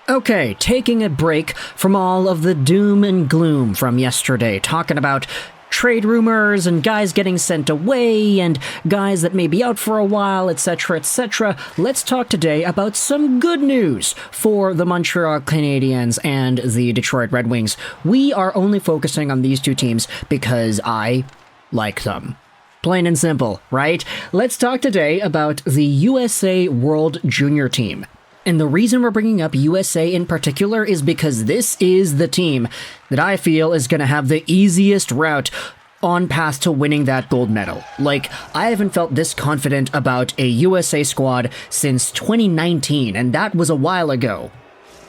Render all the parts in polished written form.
Okay, taking a break from all of the doom and gloom from yesterday, talking about trade rumors and guys getting sent away and guys that may be out for a while, etc., etc. Let's talk today about some good news for the Montreal Canadiens and the Detroit Red Wings. We are only focusing on these two teams because I like them. Plain and simple, right? Let's talk today about the USA World Junior team. And the reason we're bringing up USA in particular is because this is the team that I feel is going to have the easiest route on path to winning that gold medal. Like, I haven't felt this confident about a USA squad since 2019, and that was a while ago.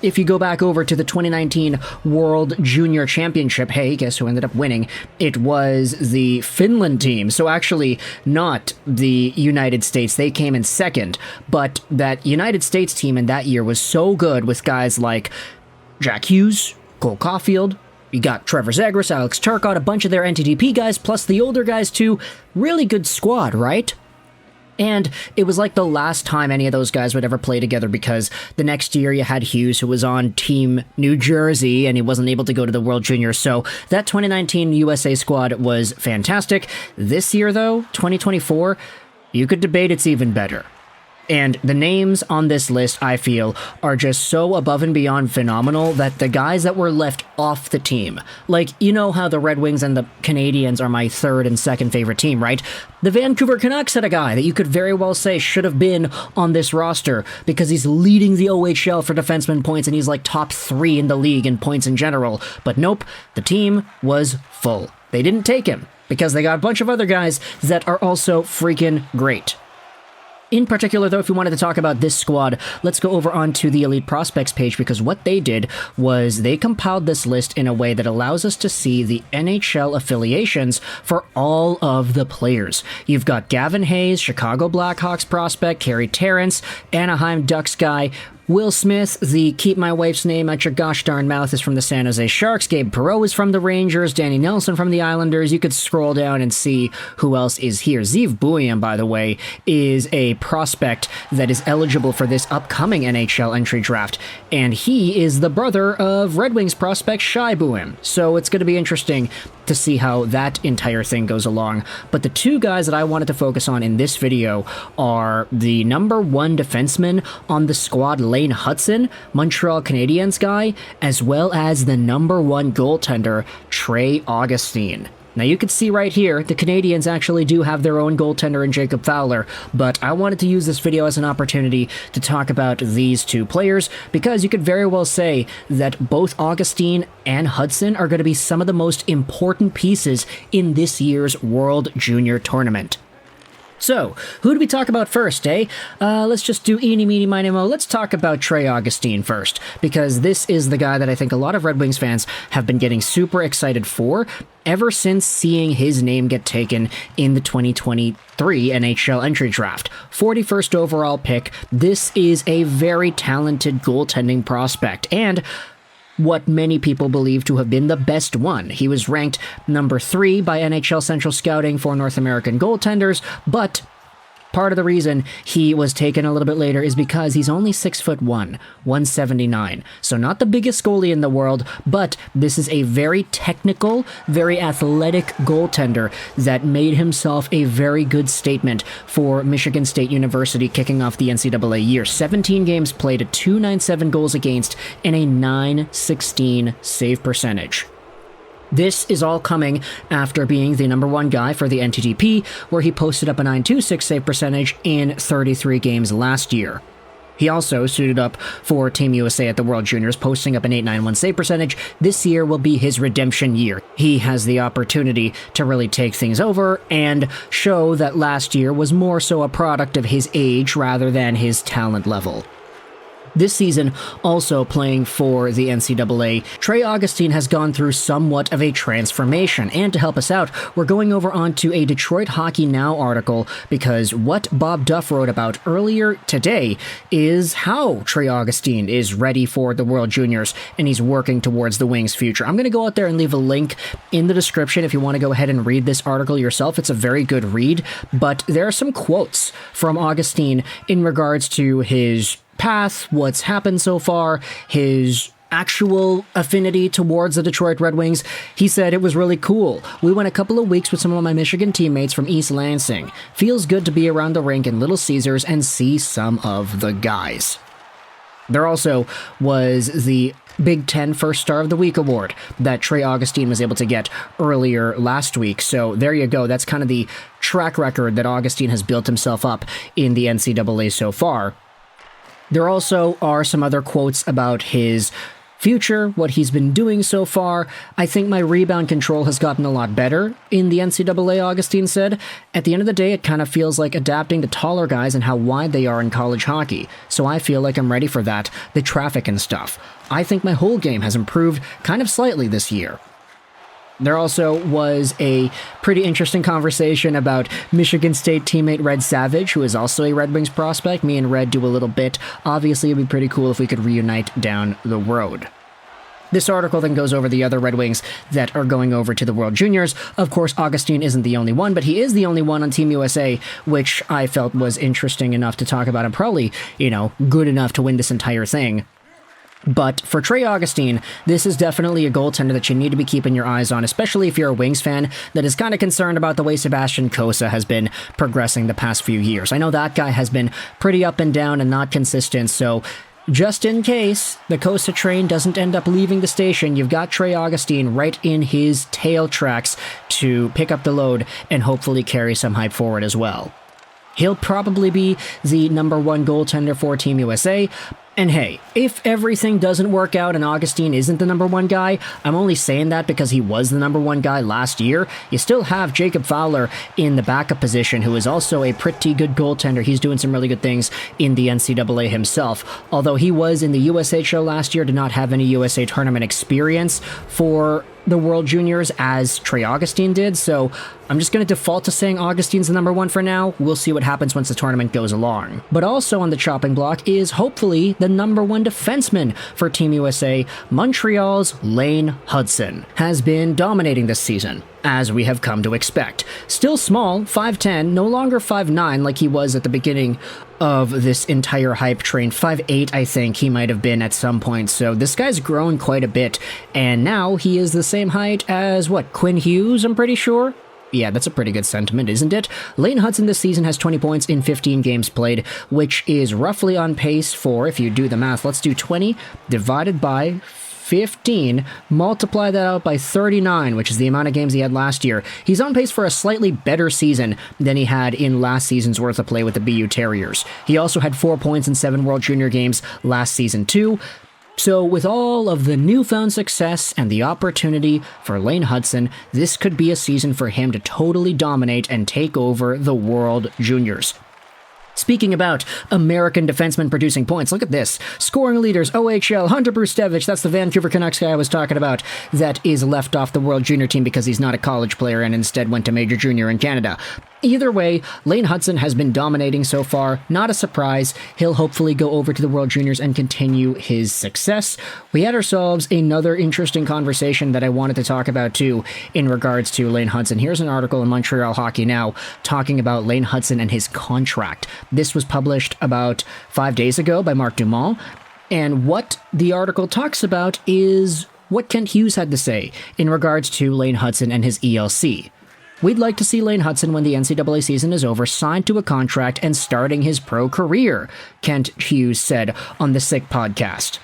If you go back over to the 2019 World Junior Championship, hey, guess who ended up winning? It was the Finland team. So actually, not the United States. They came in second. But that United States team in that year was so good with guys like Jack Hughes, Cole Caulfield. You got Trevor Zegras, Alex Turcotte, a bunch of their NTDP guys, plus the older guys too. Really good squad, right? And it was like the last time any of those guys would ever play together because the next year you had Hughes, who was on Team New Jersey, and he wasn't able to go to the World Juniors. So that 2019 USA squad was fantastic. This year, though, 2024, you could debate it's even better. And the names on this list, I feel, are just so above and beyond phenomenal that the guys that were left off the team, like, you know how the Red Wings and the Canadiens are my third and second favorite team, right? The Vancouver Canucks had a guy that you could very well say should have been on this roster because he's leading the OHL for defenseman points and he's like top 3 in the league in points in general. But nope, the team was full. They didn't take him because they got a bunch of other guys that are also freaking great. In particular, though, if you wanted to talk about this squad, let's go over onto the Elite Prospects page because what they did was they compiled this list in a way that allows us to see the NHL affiliations for all of the players. You've got Gavin Hayes, Chicago Blackhawks prospect, Carey Terrence, Anaheim Ducks guy, Will Smith, the keep my wife's name out your gosh darn mouth, is from the San Jose Sharks. Gabe Perreault is from the Rangers. Danielson from the Islanders. You could scroll down and see who else is here. Zeev Buium, by the way, is a prospect that is eligible for this upcoming NHL Entry Draft, and he is the brother of Red Wings prospect Shai Buium. So it's going to be interesting to see how that entire thing goes along. But the two guys that I wanted to focus on in this video are the number 1 defenseman on the squad, Hutson, Montreal Canadiens guy, as well as the number 1 goaltender, Trey Augustine. Now you can see right here, the Canadiens actually do have their own goaltender in Jacob Fowler, but I wanted to use this video as an opportunity to talk about these two players because you could very well say that both Augustine and Hudson are going to be some of the most important pieces in this year's World Junior Tournament. So, who do we talk about first, eh? Let's just do eeny, meeny, miny, mo. Let's talk about Trey Augustine first, because this is the guy that I think a lot of Red Wings fans have been getting super excited for ever since seeing his name get taken in the 2023 NHL Entry Draft. 41st overall pick. This is a very talented goaltending prospect, and what many people believe to have been the best one. He was ranked number 3 by NHL Central Scouting for North American goaltenders, but part of the reason he was taken a little bit later is because he's only 6'1", 179. So not the biggest goalie in the world, but this is a very technical, very athletic goaltender that made himself a very good statement for Michigan State University kicking off the NCAA year. 17 games played, a .297 goals against, and a .916 save percentage. This is all coming after being the number 1 guy for the NTDP, where he posted up a .926 save percentage in 33 games last year. He also suited up for Team USA at the World Juniors, posting up an .891 save percentage. This year will be his redemption year. He has the opportunity to really take things over and show that last year was more so a product of his age rather than his talent level. This season, also playing for the NCAA, Trey Augustine has gone through somewhat of a transformation, and to help us out, we're going over onto a Detroit Hockey Now article because what Bob Duff wrote about earlier today is how Trey Augustine is ready for the World Juniors and he's working towards the Wings' future. I'm going to go out there and leave a link in the description if you want to go ahead and read this article yourself. It's a very good read, but there are some quotes from Augustine in regards to his path, what's happened so far, his actual affinity towards the Detroit Red Wings, he said it was really cool. We went a couple of weeks with some of my Michigan teammates from East Lansing. Feels good to be around the rink in Little Caesars and see some of the guys. There also was the Big Ten First Star of the Week award that Trey Augustine was able to get earlier last week. So there you go. That's kind of the track record that Augustine has built himself up in the NCAA so far. There also are some other quotes about his future, what he's been doing so far. I think my rebound control has gotten a lot better in the NCAA, Augustine said. At the end of the day, it kind of feels like adapting to taller guys and how wide they are in college hockey. So I feel like I'm ready for that, the traffic and stuff. I think my whole game has improved kind of slightly this year. There also was a pretty interesting conversation about Michigan State teammate Red Savage, who is also a Red Wings prospect. Me and Red do a little bit. Obviously, it'd be pretty cool if we could reunite down the road. This article then goes over the other Red Wings that are going over to the World Juniors. Of course, Augustine isn't the only one, but he is the only one on Team USA, which I felt was interesting enough to talk about and probably, good enough to win this entire thing. But for Trey Augustine, this is definitely a goaltender that you need to be keeping your eyes on, especially if you're a Wings fan that is kind of concerned about the way Sebastian Cossa has been progressing the past few years. I know that guy has been pretty up and down and not consistent, so just in case the Cossa train doesn't end up leaving the station, you've got Trey Augustine right in his tail tracks to pick up the load and hopefully carry some hype forward as well. He'll probably be the number one goaltender for Team USA. And hey, if everything doesn't work out and Augustine isn't the number one guy, I'm only saying that because he was the number one guy last year. You still have Jacob Fowler in the backup position, who is also a pretty good goaltender. He's doing some really good things in the NCAA himself. Although he was in the USHL last year, did not have any USA tournament experience for the World Juniors as Trey Augustine did, so I'm just going to default to saying Augustine's the number one for now. We'll see what happens once the tournament goes along. But also on the chopping block is hopefully the number one defenseman for Team USA, Montreal's Lane Hutson, has been dominating this season, as we have come to expect. Still small, 5'10", no longer 5'9", like he was at the beginning of this entire hype train. 5'8", I think he might have been at some point, so this guy's grown quite a bit, and now he is the same height as, Quinn Hughes, I'm pretty sure? Yeah, that's a pretty good sentiment, isn't it? Lane Hutson this season has 20 points in 15 games played, which is roughly on pace for, if you do the math, let's do 20 divided by 15, multiply that out by 39, which is the amount of games he had last year. He's on pace for a slightly better season than he had in last season's worth of play with the BU Terriers. He also had 4 points in 7 World Junior games last season too. So with all of the newfound success and the opportunity for Lane Hutson, this could be a season for him to totally dominate and take over the World Juniors. Speaking about American defensemen producing points, look at this. Scoring leaders, OHL, Hunter Brustevich, that's the Vancouver Canucks guy I was talking about, that is left off the World Junior team because he's not a college player and instead went to Major Junior in Canada. Either way, Lane Hutson has been dominating so far. Not a surprise. He'll hopefully go over to the World Juniors and continue his success. We had ourselves another interesting conversation that I wanted to talk about too in regards to Lane Hutson. Here's an article in Montreal Hockey Now talking about Lane Hutson and his contract. This was published about 5 days ago by Mark Dumont, and what the article talks about is what Kent Hughes had to say in regards to Lane Hutson and his ELC. We'd like to see Lane Hutson, when the NCAA season is over, signed to a contract and starting his pro career, Kent Hughes said on the Sick podcast.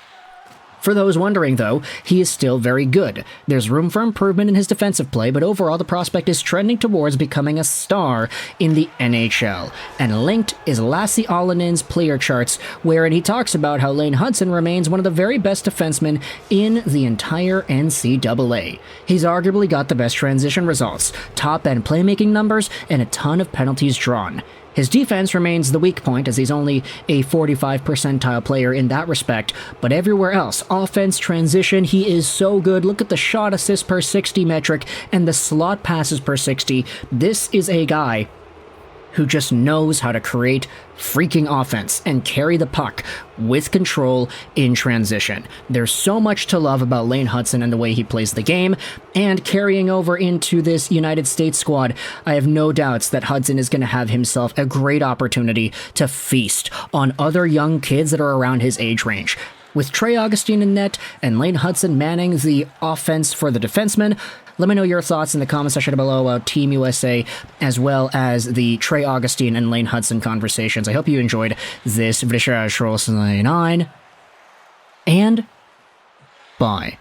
For those wondering, though, he is still very good. There's room for improvement in his defensive play, but overall the prospect is trending towards becoming a star in the NHL. And linked is Lassie Allinen's player charts, wherein he talks about how Lane Hutson remains one of the very best defensemen in the entire NCAA. He's arguably got the best transition results, top-end playmaking numbers, and a ton of penalties drawn. His defense remains the weak point, as he's only a 45 percentile player in that respect, but everywhere else, offense, transition, he is so good. Look at the shot assist per 60 metric and the slot passes per 60. This is a guy who just knows how to create freaking offense and carry the puck with control in transition. There's so much to love about Lane Hutson and the way he plays the game, and carrying over into this United States squad, I have no doubts that Hudson is going to have himself a great opportunity to feast on other young kids that are around his age range. With Trey Augustine in net and Lane Hutson manning the offense for the defensemen, let me know your thoughts in the comment section below about Team USA, as well as the Trey Augustine and Lane Hutson conversations. I hope you enjoyed this video, and bye.